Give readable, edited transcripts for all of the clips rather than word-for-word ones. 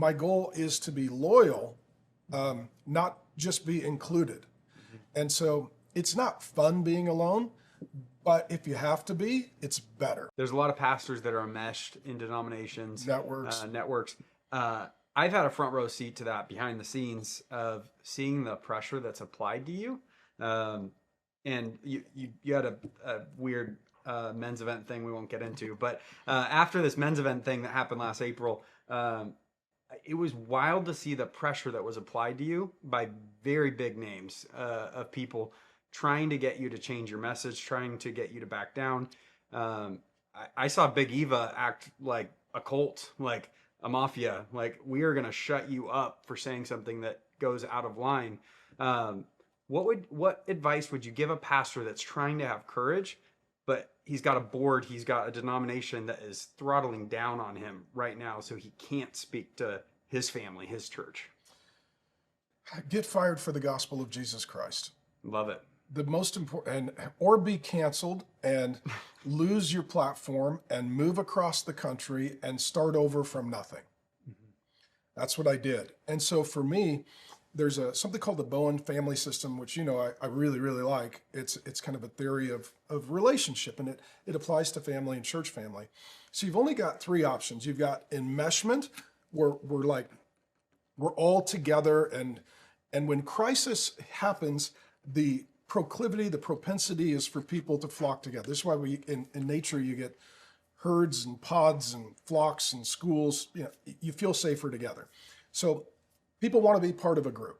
my goal is to be loyal, not just be included. And so it's not fun being alone, but if you have to be, it's better. There's a lot of pastors that are enmeshed in denominations, Networks. I've had a front row seat to that behind the scenes of seeing the pressure that's applied to you. And you had a weird men's event thing we won't get into, but after this men's event thing that happened last April, it was wild to see the pressure that was applied to you by very big names of people trying to get you to change your message, trying to get you to back down. I saw Big Eva act like a cult, like a mafia, like we are going to shut you up for saying something that goes out of line. What advice would you give a pastor that's trying to have courage, but he's got a board, he's got a denomination that is throttling down on him right now, so he can't speak to his family, his church? Get fired for the gospel of Jesus Christ. Love it. The most important, or be canceled and lose your platform and move across the country and start over from nothing. That's what I did. And so for me, there's something called the Bowen family system, which, I really, really like. It's kind of a theory of relationship, and it applies to family and church family. So you've only got three options. You've got enmeshment, where we're all together, and when crisis happens, the proclivity, the propensity is for people to flock together. This is why in nature you get herds and pods and flocks and schools. You feel safer together. So people want to be part of a group.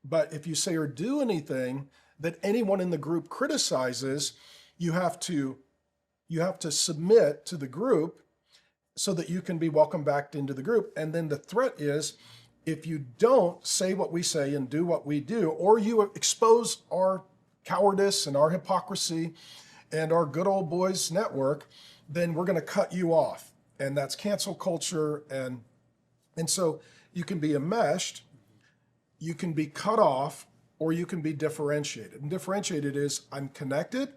But if you say or do anything that anyone in the group criticizes, you have to submit to the group so that you can be welcomed back into the group. And then the threat is, if you don't say what we say and do what we do, or you expose our cowardice and our hypocrisy and our good old boys network, then we're going to cut you off. And that's cancel culture. And so you can be enmeshed, you can be cut off, or you can be differentiated. And differentiated is, I'm connected,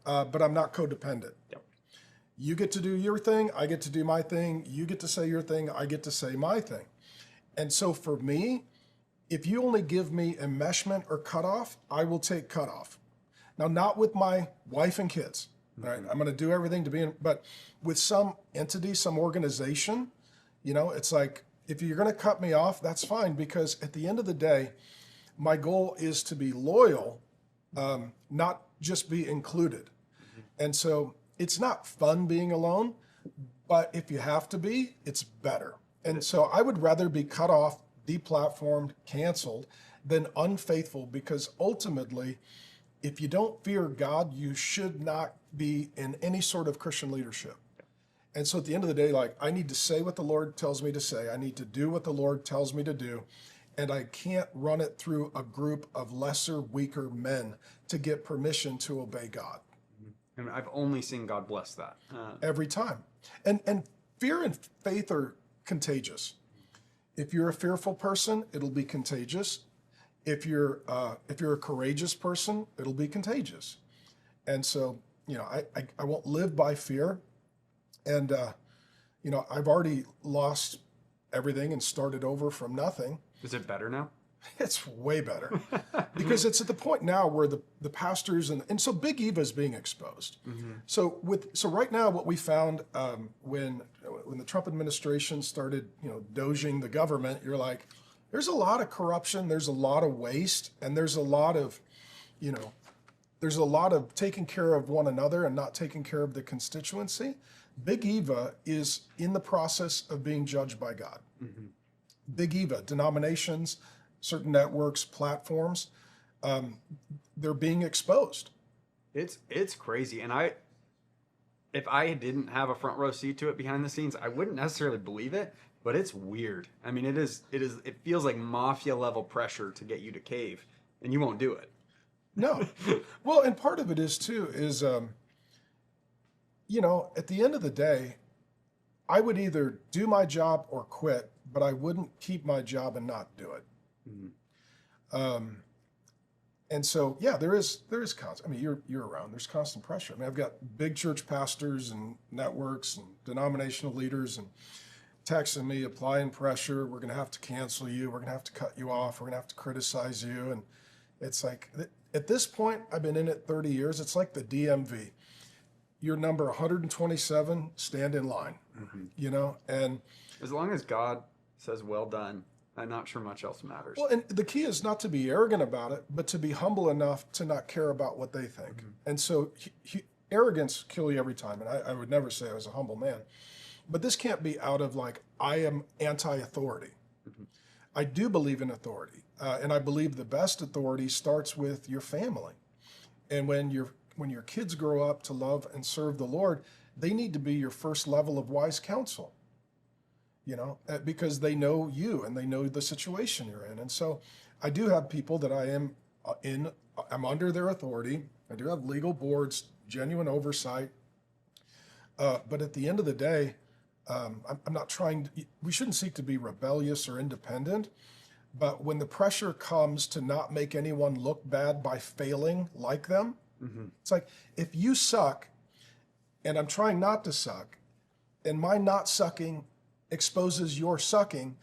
but I'm not codependent. Yep. You get to do your thing, I get to do my thing. You get to say your thing, I get to say my thing. And so for me, if you only give me enmeshment or cutoff, I will take cutoff. Now, not with my wife and kids. Right? I'm going to do everything to be in, but with some entity, some organization, it's like, if you're going to cut me off, that's fine, because at the end of the day, my goal is to be loyal, not just be included. And so it's not fun being alone, but if you have to be, it's better. And so I would rather be cut off, deplatformed, canceled, than unfaithful, because ultimately, if you don't fear God, you should not be in any sort of Christian leadership. And so at the end of the day, I need to say what the Lord tells me to say. I need to do what the Lord tells me to do. And I can't run it through a group of lesser, weaker men to get permission to obey God. And I've only seen God bless that. Every time. And fear and faith are contagious. If you're a fearful person, it'll be contagious. If you're a courageous person, it'll be contagious. And so, I won't live by fear. And, I've already lost everything and started over from nothing. Is it better now? It's way better, because it's at the point now where the pastors and so Big Eva is being exposed. So right now, what we found when the Trump administration started, doging the government, you're like, there's a lot of corruption, there's a lot of waste, and there's a lot of taking care of one another and not taking care of the constituency. Big Eva is in the process of being judged by God. Big Eva, denominations, certain networks, platforms, they're being exposed. It's crazy. And if I didn't have a front row seat to it behind the scenes, I wouldn't necessarily believe it, but it's weird. I mean, it feels like mafia level pressure to get you to cave, and you won't do it. No. Well, and part of it is at the end of the day, I would either do my job or quit, but I wouldn't keep my job and not do it. And so, yeah, there is constant. I mean, you're around. There's constant pressure. I mean, I've got big church pastors and networks and denominational leaders and texting me, applying pressure. We're going to have to cancel you. We're going to have to cut you off. We're going to have to criticize you. And it's like, at this point, I've been in it 30 years. It's like the DMV. You're number 127, stand in line, you know? And As long as God says, well done, I'm not sure much else matters. well, and the key is not to be arrogant about it, but to be humble enough to not care about what they think. And so arrogance kill you every time. And I would never say I was a humble man, but this can't be out of like, I am anti-authority. I do believe in authority. And I believe the best authority starts with your family. And when your kids grow up to love and serve the Lord, they need to be your first level of wise counsel, you know, because they know you and they know the situation you're in. And so I do have people that I'm under their authority. I do have legal boards, genuine oversight. But at the end of the day, I'm not we shouldn't seek to be rebellious or independent. But when the pressure comes to not make anyone look bad by failing like them, it's like, if you suck and I'm trying not to suck and my not sucking exposes your sucking,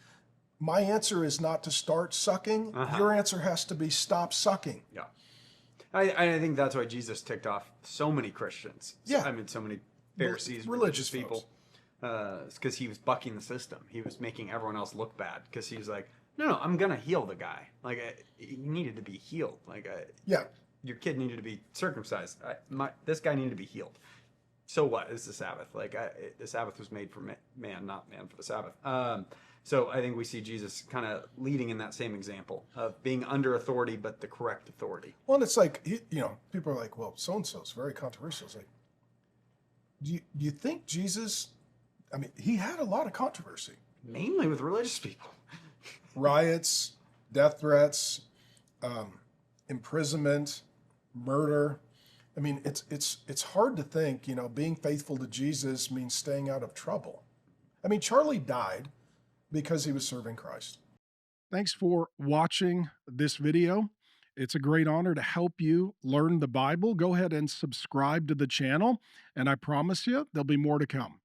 my answer is not to start sucking. Your answer has to be stop sucking. Yeah. I think that's why Jesus ticked off so many Christians. Yeah. I mean, so many Pharisees, Religious people. It's because he was bucking the system. He was making everyone else look bad because he was like, no, I'm going to heal the guy. Like, he needed to be healed. Like, Yeah. your kid needed to be circumcised. This guy needed to be healed. So what? It's the Sabbath. Like, the Sabbath was made for man, not man for the Sabbath. So I think we see Jesus kind of leading in that same example of being under authority, but the correct authority. Well, and it's like, you know, people are like, well, so-and-so is very controversial. It's like, do you think Jesus, I mean, he had a lot of controversy. Mainly with religious people. Riots, death threats, imprisonment, murder. I mean, it's hard to think, you know, being faithful to Jesus means staying out of trouble. I mean, Charlie died because he was serving Christ. Thanks for watching this video. It's a great honor to help you learn the Bible. Go ahead and subscribe to the channel, and I promise you there'll be more to come.